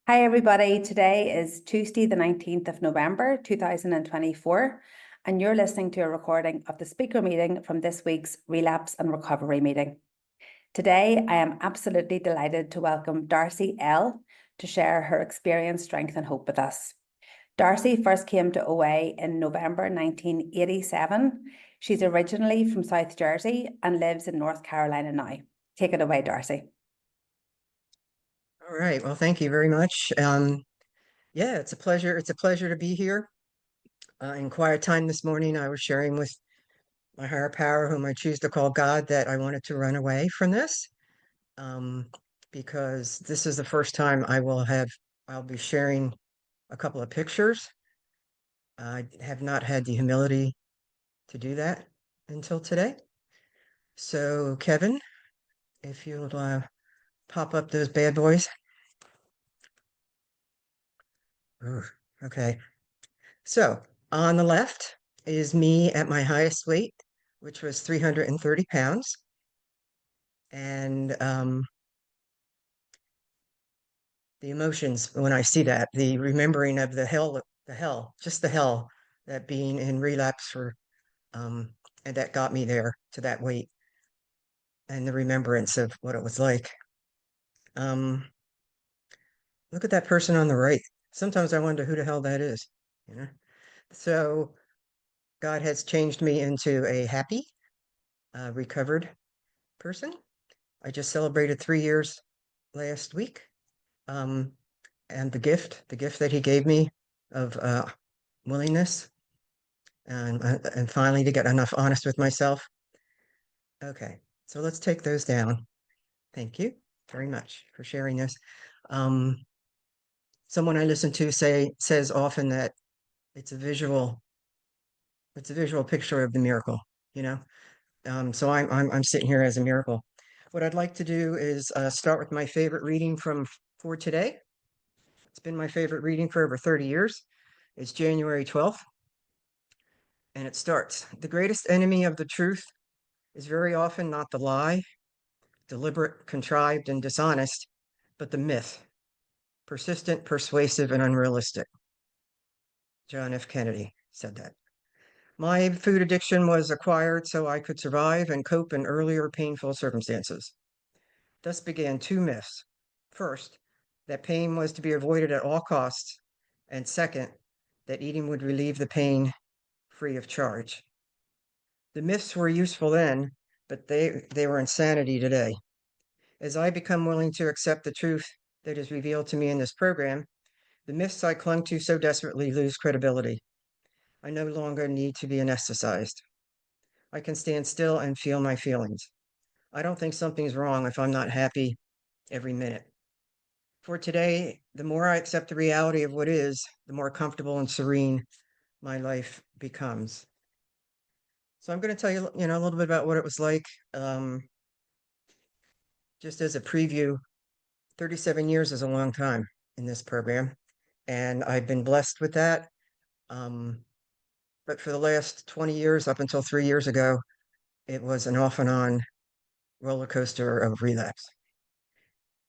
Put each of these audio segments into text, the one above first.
Hi, everybody. Today is Tuesday, the 19th of November, 2024, and you're listening to a recording of the speaker meeting from this week's Relapse and Recovery meeting. Today, I am absolutely delighted to welcome Darcy L to share her experience, strength, and hope with us. Darcy first came to OA in November 1987. She's originally from South Jersey and lives in North Carolina now. Take it away, Darcy. All right. Well, thank you very much. Yeah, it's a pleasure. It's a pleasure to be here. In quiet time this morning, I was sharing with my higher power, whom I choose to call God, that I wanted to run away from this, um, because this is the first time I'll be sharing a couple of pictures. I have not had the humility to do that until today. So, Kevin, if you'll pop up those bad boys. Ooh, okay. So on the left is me at my highest weight, which was 330 pounds. And the emotions when I see that, the remembering of just the hell that being in relapse um, and that got me there to that weight and the remembrance of what it was like. Um, Look at that person on the right. Sometimes I wonder who the hell that is, you know? So God has changed me into a happy, recovered person. I just celebrated 3 years last week. Um, and the gift that he gave me of willingness and finally to get enough honest with myself. Okay, so let's take those down. Thank you very much for sharing this. Um, Someone I listen to says often that it's a visual it's a visual picture of the miracle, you know. So I'm sitting here as a miracle. What I'd like to do is start with my favorite reading from for today. It's been my favorite reading for over 30 years. It's January 12th, and it starts. The greatest enemy of the truth is very often not the lie, deliberate, contrived, and dishonest, but the myth, persistent, persuasive, and unrealistic. John F. Kennedy said that. My food addiction was acquired so I could survive and cope in earlier painful circumstances. Thus began two myths. First, that pain was to be avoided at all costs, and second, that eating would relieve the pain free of charge. The myths were useful then, but they were insanity today. As I become willing to accept the truth that is revealed to me in this program, the myths I clung to so desperately lose credibility. I no longer need to be anesthetized. I can stand still and feel my feelings. I don't think something's wrong if I'm not happy every minute. For today, the more I accept the reality of what is, the more comfortable and serene my life becomes. So I'm going to tell you, a little bit about what it was like. Just as a preview, 37 years is a long time in this program, and I've been blessed with that. Um, but for the last 20 years, up until 3 years ago, it was an off and on roller coaster of relapse.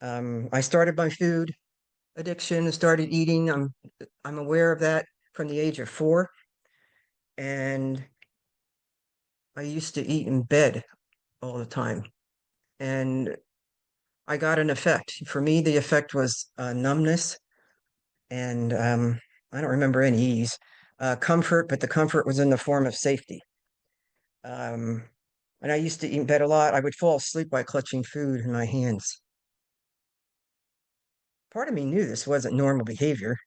I started my food addiction and started eating. I'm aware of that from the age of 4, and I used to eat in bed all the time, and I got an effect. For me, the effect was numbness and I don't remember any ease, comfort, but the comfort was in the form of safety. Um, and I used to eat in bed a lot. I would fall asleep by clutching food in my hands. Part of me knew this wasn't normal behavior,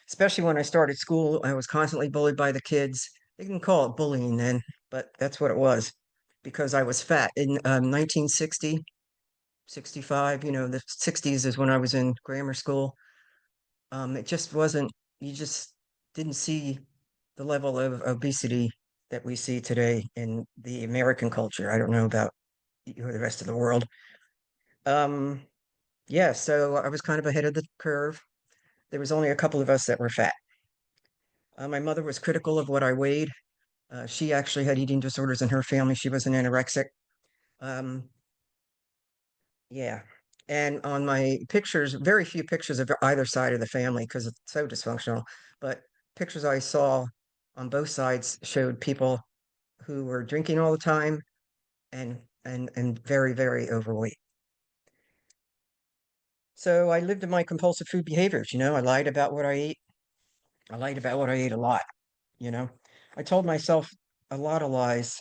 especially when I started school. I was constantly bullied by the kids. They didn't call it bullying then, but that's what it was because I was fat. In 1960, 65, the 60s is when I was in grammar school. It just wasn't, you just didn't see the level of obesity that we see today in the American culture. I don't know about the rest of the world. Um, yeah, so I was kind of ahead of the curve. There was only a couple of us that were fat. My mother was critical of what I weighed. She actually had eating disorders in her family. She was an anorexic. Um, yeah. And on my pictures, very few pictures of either side of the family because it's so dysfunctional. But pictures I saw on both sides showed people who were drinking all the time and very, very overweight. So I lived in my compulsive food behaviors. I lied about what I ate. I lied about what I ate a lot. You know, I told myself a lot of lies.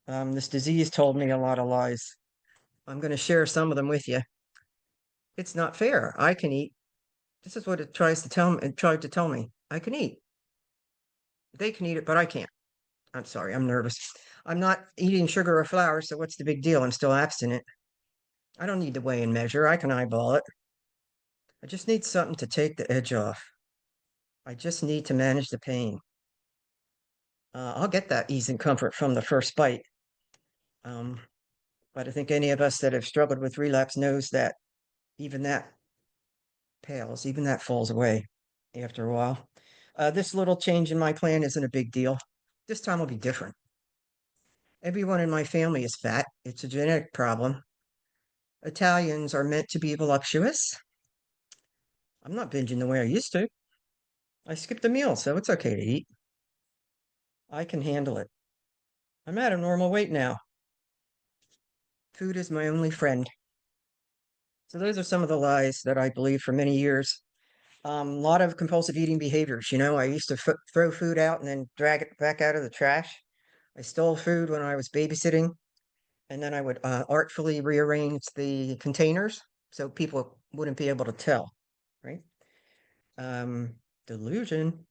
This disease told me a lot of lies. I'm going to share some of them with you. It's not fair. I can eat. This is what it tries to tell me. It tried to tell me. I can eat. They can eat it, but I can't. I'm sorry. I'm nervous. I'm not eating sugar or flour, so what's the big deal? I'm still abstinent. I don't need to weigh and measure. I can eyeball it. I just need something to take the edge off. I just need to manage the pain. I'll get that ease and comfort from the first bite. Um, but I think any of us that have struggled with relapse knows that even that pales, even that falls away after a while. This little change in my plan isn't a big deal. This time will be different. Everyone in my family is fat. It's a genetic problem. Italians are meant to be voluptuous. I'm not binging the way I used to. I skipped a meal, so it's okay to eat. I can handle it. I'm at a normal weight now. Food is my only friend. So those are some of the lies that I believed for many years. A lot of compulsive eating behaviors. I used to throw food out and then drag it back out of the trash. I stole food when I was babysitting, and then I would artfully rearrange the containers so people wouldn't be able to tell, right? Um, Delusion.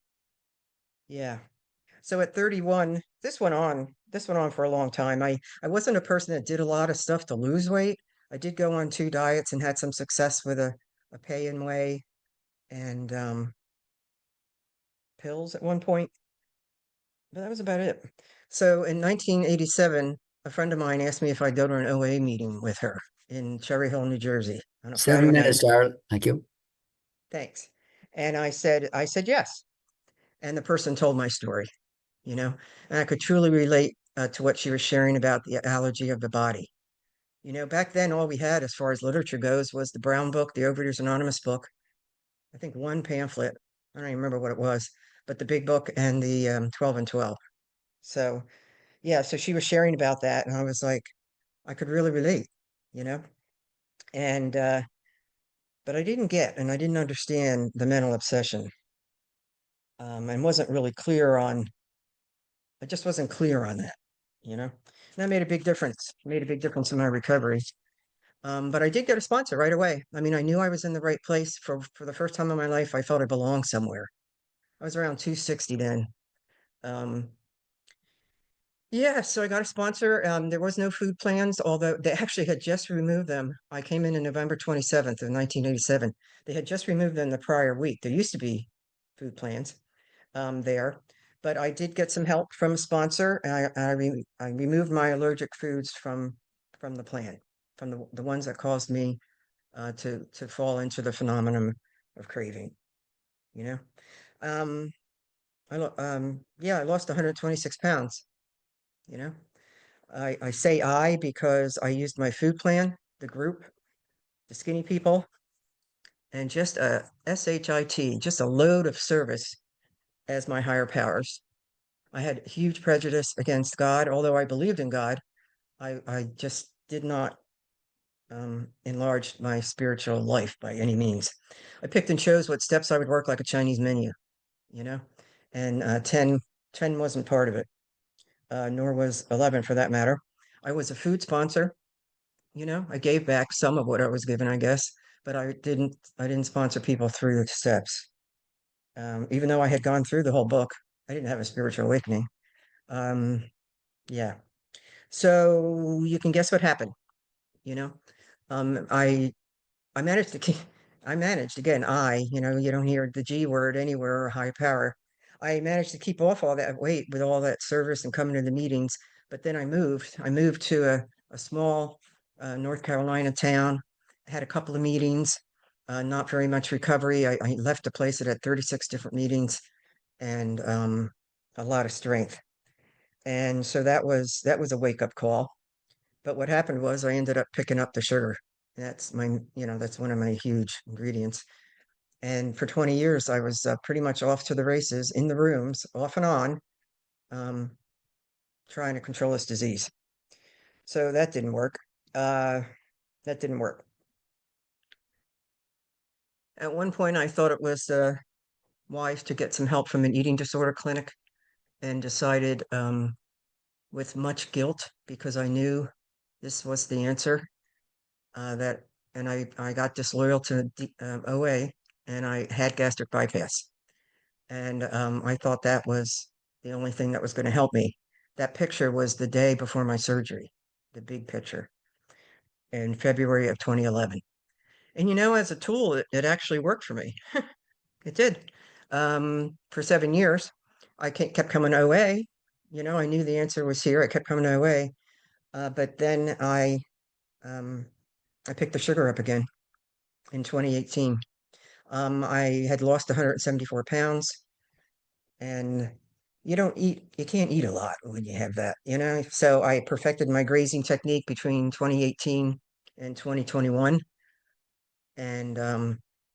Yeah. So at 31, this went on for a long time. I wasn't a person that did a lot of stuff to lose weight. I did go on 2 diets and had some success with a pay and whey and pills at one point, but that was about it. So in 1987, a friend of mine asked me if I'd go to an OA meeting with her in Cherry Hill, New Jersey, on a Friday Seven night. minutes, Darrell. Thank you. Thanks. And I said yes. And the person told my story, you know, and I could truly relate to what she was sharing about the allergy of the body. Back then, all we had as far as literature goes was the Brown book, the Overeaters Anonymous book, I think one pamphlet. I don't even remember what it was, but the big book and the 12 and 12. So, yeah, so she was sharing about that, and I was like, I could really relate, you know? And, but I didn't understand the mental obsession, and wasn't really clear on, I just wasn't clear on that, you know? And that made a big difference in my recovery. But I did get a sponsor right away. I mean, I knew I was in the right place for the first time in my life. I felt I belonged somewhere. I was around 260 then. Um, yeah, so I got a sponsor. There was no food plans, although they actually had just removed them. I came in November 27th of 1987. They had just removed them the prior week. There used to be food plans there, but I did get some help from a sponsor. And I removed my allergic foods from the plan, from the ones that caused me to fall into the phenomenon of craving, you know. Um, yeah, I lost 126 pounds, you know. I say I because I used my food plan, the group, the skinny people, and just a SHIT, just a load of service as my higher powers. I had huge prejudice against God, although I believed in God. I just did not enlarge my spiritual life by any means. I picked and chose what steps I would work like a Chinese menu, you know, and 10 wasn't part of it, nor was 11 for that matter. I was a food sponsor. I gave back some of what I was given, I guess, but I didn't sponsor people through the steps. Even though I had gone through the whole book, I didn't have a spiritual awakening. Um, yeah. So you can guess what happened, you know? Um, I I managed to keep, I managed again, you don't hear the G word anywhere or high power. I managed to keep off all that weight with all that service and coming to the meetings. But then I moved to a small North Carolina town, had a couple of meetings, not very much recovery. I left a place that had 36 different meetings and a lot of strength. And so that was a wake up call. But what happened was I ended up picking up the sugar. That's that's one of my huge ingredients. And for 20 years, I was pretty much off to the races in the rooms, off and on, um, trying to control this disease. So that didn't work. Uh, that didn't work. At one point, I thought it was wise to get some help from an eating disorder clinic and decided, with much guilt, because I knew this was the answer, that, and I got disloyal to OA, and I had gastric bypass. And I thought that was the only thing that was going to help me. That picture was the day before my surgery, the big picture in February of 2011. And as a tool, it actually worked for me. It did. For 7 years, I kept coming OA. I knew the answer was here. I kept coming OA. But then I picked the sugar up again in 2018. I had lost 174 pounds, and you can't eat a lot when you have that. So I perfected my grazing technique between 2018 and 2021, and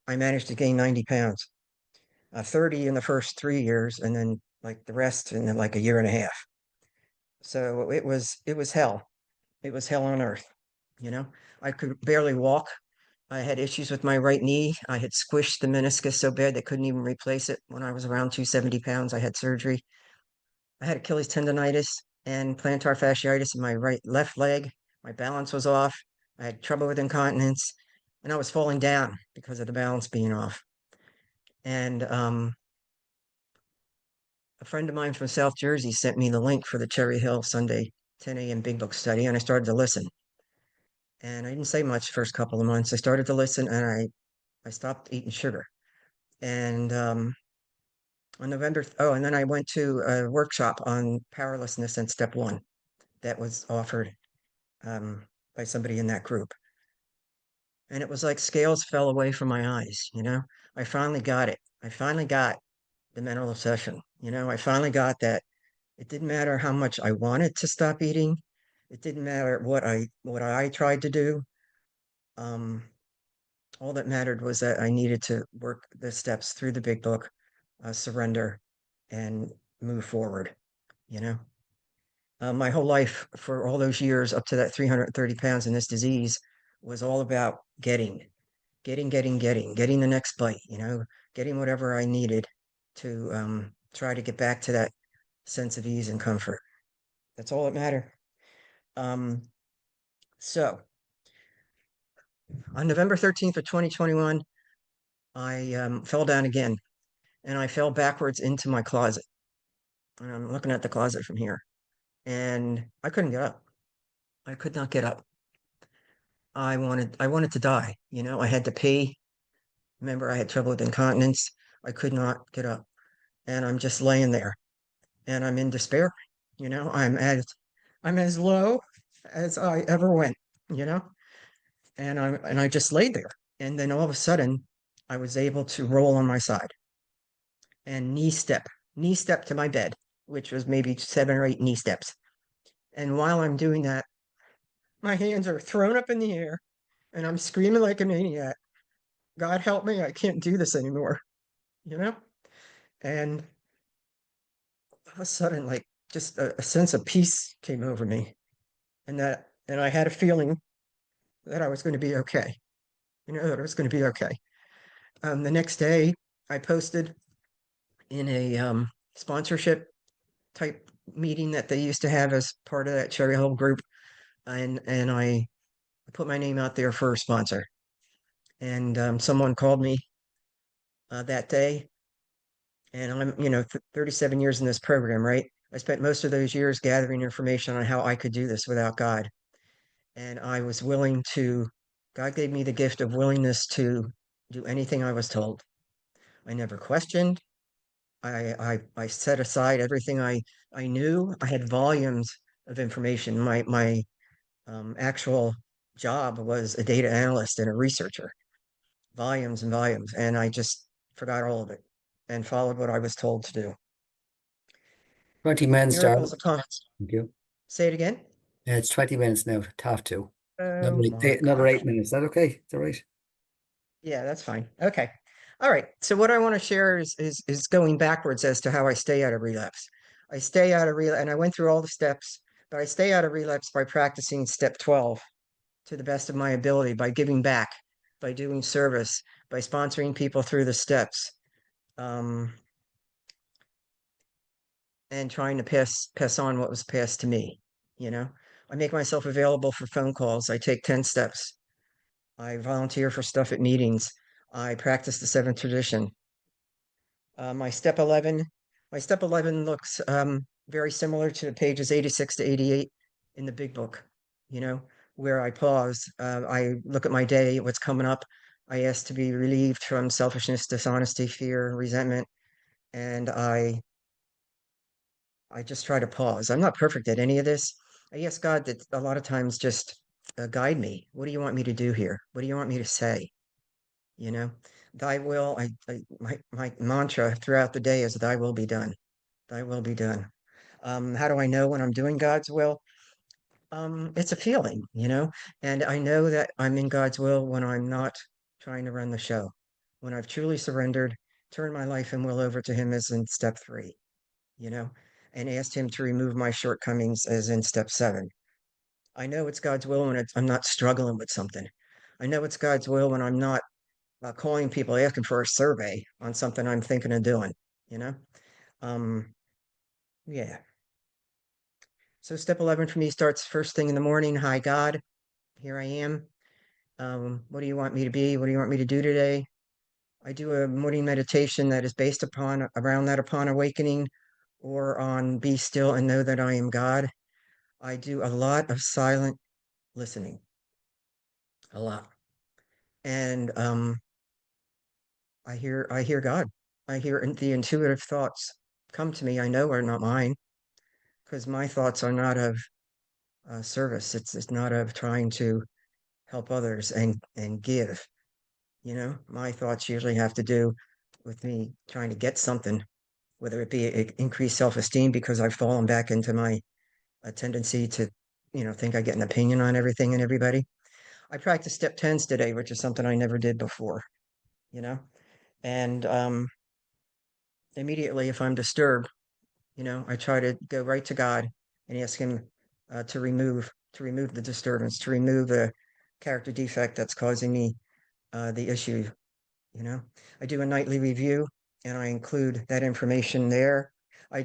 I managed to gain 90 pounds, 30 in the first 3 years, and then like the rest in like a year and a half. So it was hell. It was hell on earth. You know, I could barely walk. I had issues with my right knee. I had squished the meniscus so bad they couldn't even replace it when I was around 270 pounds. I had surgery. I had Achilles tendonitis and plantar fasciitis in my left leg. My balance was off. I had trouble with incontinence, and I was falling down because of the balance being off. And a friend of mine from South Jersey sent me the link for the Cherry Hill Sunday 10 a.m. Big Book study, and I started to listen. And I didn't say much first couple of months. I started to listen, and I stopped eating sugar. And on and then I went to a workshop on powerlessness and step one that was offered um, by somebody in that group. And it was like scales fell away from my eyes. I finally got it. I finally got the mental obsession. I finally got that it didn't matter how much I wanted to stop eating. It didn't matter what I tried to do. Um, all that mattered was that I needed to work the steps through the big book, surrender, and move forward. You know, my whole life for all those years up to that 330 pounds in this disease was all about getting the next bite, getting whatever I needed to try to get back to that sense of ease and comfort. That's all that mattered. Um, so on November 13th of 2021, I fell down again, and I fell backwards into my closet. And I'm looking at the closet from here, and I couldn't get up. I could not get up. I wanted to die. I had to pee. Remember, I had trouble with incontinence. I could not get up, and I'm just laying there, and I'm in despair. I'm as low as I ever went. You know, and I just laid there, and then all of a sudden, I was able to roll on my side and knee step to my bed, which was maybe 7 or 8 knee steps. And while I'm doing that, my hands are thrown up in the air, and I'm screaming like a maniac. God help me, I can't do this anymore, you know? And all of a sudden, like just a sense of peace came over me, and I had a feeling that I was going to be okay. That it was going to be okay. The next day, I posted in a sponsorship type meeting that they used to have as part of that Cherry Hill group, and I put my name out there for a sponsor. And someone called me that day, and I'm 37 years in this program, right? I spent most of those years gathering information on how I could do this without God, and I was willing to. God gave me the gift of willingness to do anything I was told. I never questioned. I set aside everything I knew. I had volumes of information. My actual job was a data analyst and a researcher, volumes and volumes, and I just forgot all of it and followed what I was told to do. 20 minutes, Miracles Darcy. upon Thank you. Say it again. It's 20 minutes now. Have to. Oh my Another gosh. 8 minutes. Is that okay? Is that right? Yeah, that's fine. Okay. All right. So what I want to share is going backwards as to how I stay out of relapse. I stay out of relapse, and I went through all the steps, but I stay out of relapse by practicing step 12 to the best of my ability, by giving back, by doing service, by sponsoring people through the steps, um, and trying to pass on what was passed to me. You know, I make myself available for phone calls. I take 10 steps. I volunteer for stuff at meetings. I practice the seventh tradition. Uh, my step 11, my step 11 looks very similar to pages 86 to 88 in the big book, you know, where I pause. I look at my day, what's coming up. I ask to be relieved from selfishness, dishonesty, fear, resentment, and I just try to pause. I'm not perfect at any of this. I ask God that a lot of times just guide me. What do you want me to do here? What do you want me to say? You know, thy will, my mantra throughout the day is thy will be done. Thy will be done. How do I know when I'm doing God's will? It's a feeling, you know, and I know that I'm in God's will when I'm not trying to run the show. When I've truly surrendered, turned my life and will over to him as in step 3, you know, and asked him to remove my shortcomings as in step 7. I know it's God's will when I'm not struggling with something. I know it's God's will when I'm not calling people asking for a survey on something I'm thinking of doing, you know? Um, yeah. So step 11 for me starts first thing in the morning. Hi, God, here I am. What do you want me to be? What do you want me to do today? I do a morning meditation that is based upon around that upon awakening or on be still and know that I am God. I do a lot of silent listening, a lot. And I hear God. I hear the intuitive thoughts come to me. I know are not mine because my thoughts are not of service. It's not of trying to help others and give. You know, my thoughts usually have to do with me trying to get something, whether it be increased self-esteem because I've fallen back into my tendency to, think I get an opinion on everything and everybody. I practiced step tens today, which is something I never did before. You know, and immediately if I'm disturbed, I try to go right to God and ask Him to remove the disturbance, to remove the character defect that's causing me the issue. You know, I do a nightly review and I include that information there. I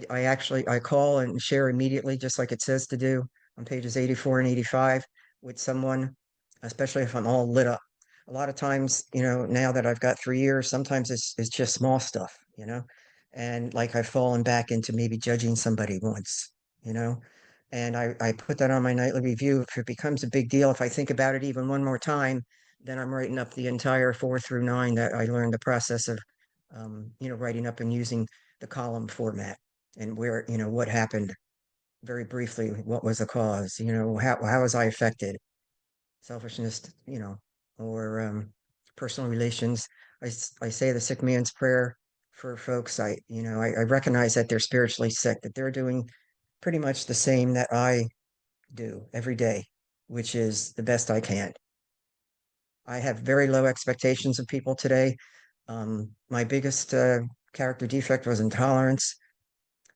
call and share immediately, just like it says to do on pages 84 and 85 with someone, especially if I'm all lit up. A lot of times, now that I've got 3 years, sometimes it's just small stuff, and like I've fallen back into maybe judging somebody once, you know, and I put that on my nightly review. If it becomes a big deal, if I think about it even one more time, then I'm writing up the entire 4 through 9 that I learned the process of, writing up and using the column format and where, what happened very briefly, what was the cause, how was I affected, selfishness, or personal relations. I say the sick man's prayer for folks. I recognize that they're spiritually sick, that they're doing pretty much the same that I do every day, which is the best I can. I have very low expectations of people today. My biggest character defect was intolerance.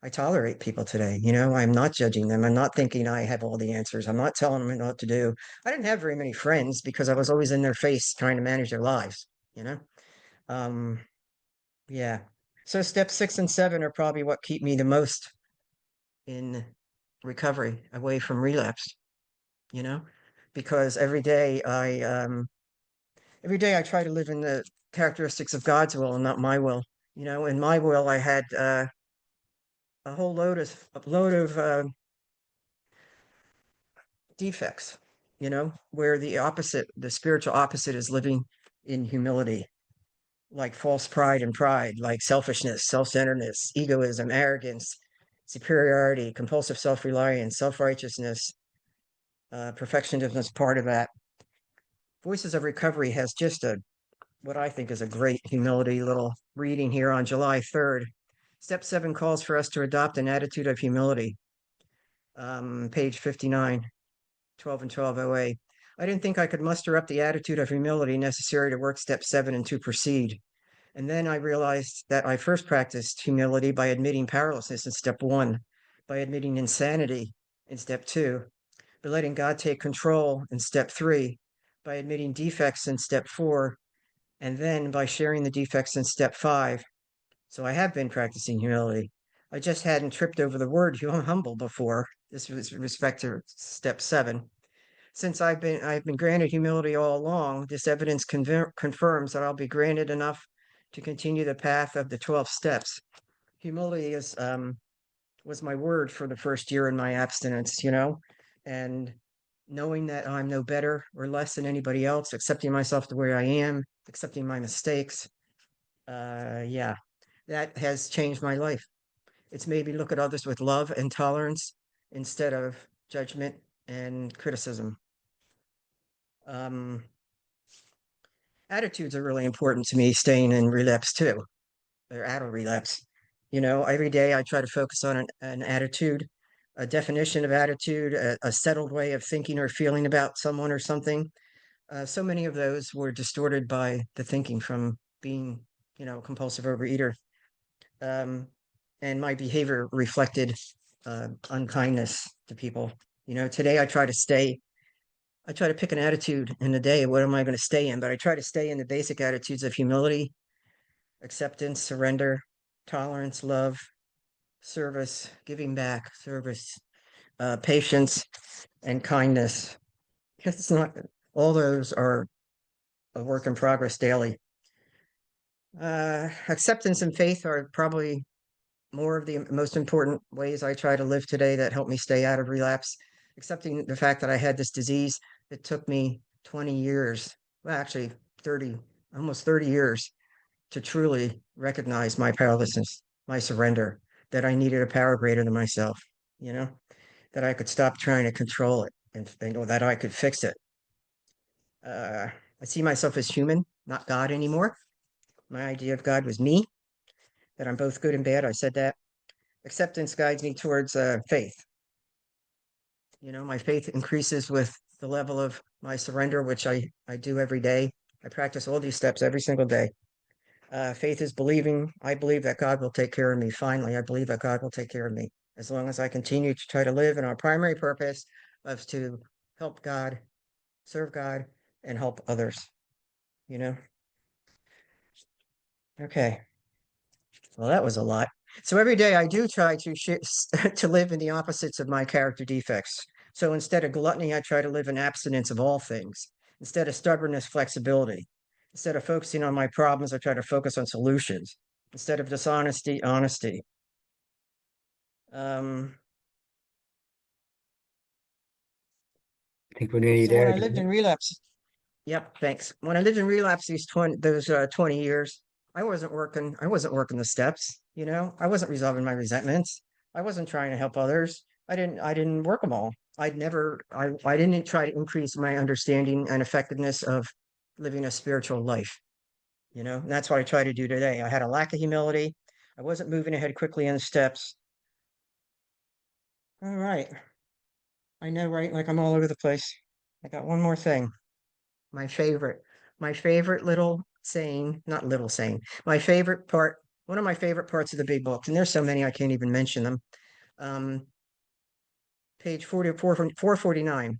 I tolerate people today. I'm not judging them. I'm not thinking I have all the answers. I'm not telling them what to do. I didn't have very many friends because I was always in their face trying to manage their lives, you know? Um, yeah. So step 6 and 7 are probably what keep me the most in recovery, away from relapse, you know? Because every day I try to live in the characteristics of God's will and not my will. In my will, I had a whole load of defects. Where the spiritual opposite is living in humility, like false pride and pride, like selfishness, self-centeredness, egoism, arrogance, superiority, compulsive self-reliance, self-righteousness, perfectionism, part of that. Voices of Recovery has just what I think is a great humility little reading here on July 3rd. Step 7 calls for us to adopt an attitude of humility. Page 59, 12 and 12 OA. I didn't think I could muster up the attitude of humility necessary to work step 7 and to proceed. And then I realized that I first practiced humility by admitting powerlessness in step 1, by admitting insanity in step 2, by letting God take control in step 3, by admitting defects in step 4, and then by sharing the defects in step 5. So I have been practicing humility. I just hadn't tripped over the word humble before. This was with respect to step 7. Since I've been granted humility all along, this evidence confirms that I'll be granted enough to continue the path of the 12 steps. Humility was my word for the first year in my abstinence, and knowing that I'm no better or less than anybody else, accepting myself the way I am, accepting my mistakes. Yeah, that has changed my life. It's made me look at others with love and tolerance instead of judgment and criticism. Um, Attitudes are really important to me, staying in relapse too. They're out of relapse. Every day I try to focus on an attitude, a definition of attitude, a settled way of thinking or feeling about someone or something. So many of those were distorted by the thinking from being, a compulsive overeater. And my behavior reflected unkindness to people. Today I try to pick an attitude in the day. What am I going to stay in? But I try to stay in the basic attitudes of humility, acceptance, surrender, tolerance, love, service, giving back, service, patience, and kindness. It's not, all those are a work in progress daily. Acceptance and faith are probably more of the most important ways I try to live today that help me stay out of relapse. Accepting the fact that I had this disease that took me 20 years, well, actually 30, almost 30 years to truly recognize my powerlessness, my surrender, that I needed a power greater than myself, you know, that I could stop trying to control it and that I could fix it. I see myself as human, not God anymore. My idea of God was me, that I'm both good and bad. I said that. Acceptance guides me towards faith. My faith increases with the level of my surrender, which I do every day. I practice all these steps every single day. Faith is believing. I believe that God will take care of me. Finally, I believe that God will take care of me as long as I continue to try to live in our primary purpose of to help God, serve God, and help others. You know. Okay. Well, that was a lot. So every day I do try to to live in the opposites of my character defects. So instead of gluttony, I try to live in abstinence of all things. Instead of stubbornness, flexibility. Instead of focusing on my problems, I try to focus on solutions. Instead of dishonesty, honesty. Um, I think we're nearly so when there. I lived in relapse, yep, thanks. When I lived in relapse those 20 years, I wasn't working the steps, I wasn't resolving my resentments. I wasn't trying to help others. I didn't work them all. I didn't try to increase my understanding and effectiveness of living a spiritual life, and that's what I try to do today. I had a lack of humility. I wasn't moving ahead quickly in the steps. All right. I know, right? Like I'm all over the place. I got one more thing. My favorite, my favorite little saying, not little saying, my favorite part, one of my favorite parts of the big book, and there's so many I can't even mention them. Um, Page 44, 449.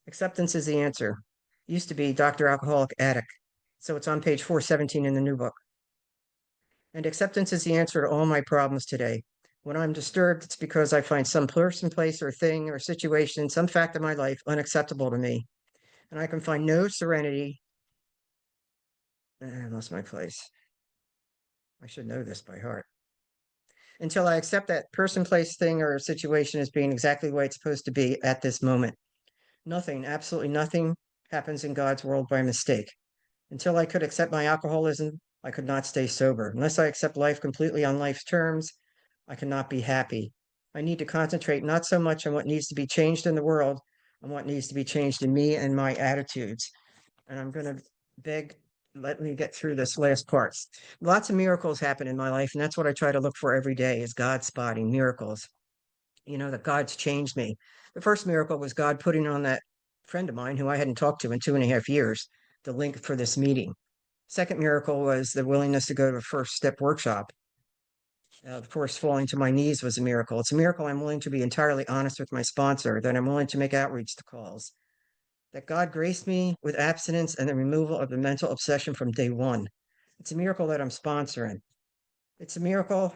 Acceptance is the answer. Used to be Dr. Alcoholic Addict. So it's on page 417 in the new book. And acceptance is the answer to all my problems today. When I'm disturbed, it's because I find some person, place, or thing, or situation, some fact of my life unacceptable to me. And I can find no serenity. I lost my place. I should know this by heart. Until I accept that person, place, thing, or situation as being exactly the way it's supposed to be at this moment. Nothing, absolutely nothing happens in God's world by mistake. Until I could accept my alcoholism, I could not stay sober. Unless I accept life completely on life's terms, I cannot be happy. I need to concentrate not so much on what needs to be changed in the world, on what needs to be changed in me and my attitudes. And I'm going to beg, let me get through this last part. Lots of miracles happen in my life, and that's what I try to look for every day is God spotting miracles. that God's changed me. The first miracle was God putting on that friend of mine who I hadn't talked to in 2.5 years, the link for this meeting. Second miracle was the willingness to go to a first step workshop. Of course, falling to my knees was a miracle. It's a miracle I'm willing to be entirely honest with my sponsor, that I'm willing to make outreach to calls, that God graced me with abstinence and the removal of the mental obsession from day one. It's a miracle that I'm sponsoring. It's a miracle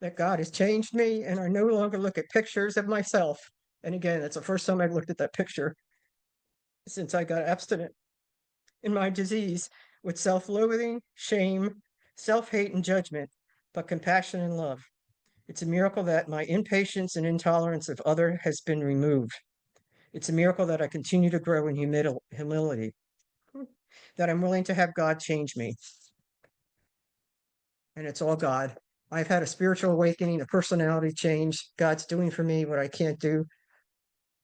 that God has changed me and I no longer look at pictures of myself. And again, that's the first time I've looked at that picture since I got abstinent in my disease with self-loathing, shame, self-hate, and judgment, but compassion and love. It's a miracle that my impatience and intolerance of other has been removed. It's a miracle that I continue to grow in humility, that I'm willing to have God change me. And it's all God. I've had a spiritual awakening, a personality change. God's doing for me what I can't do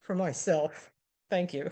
for myself. Thank you.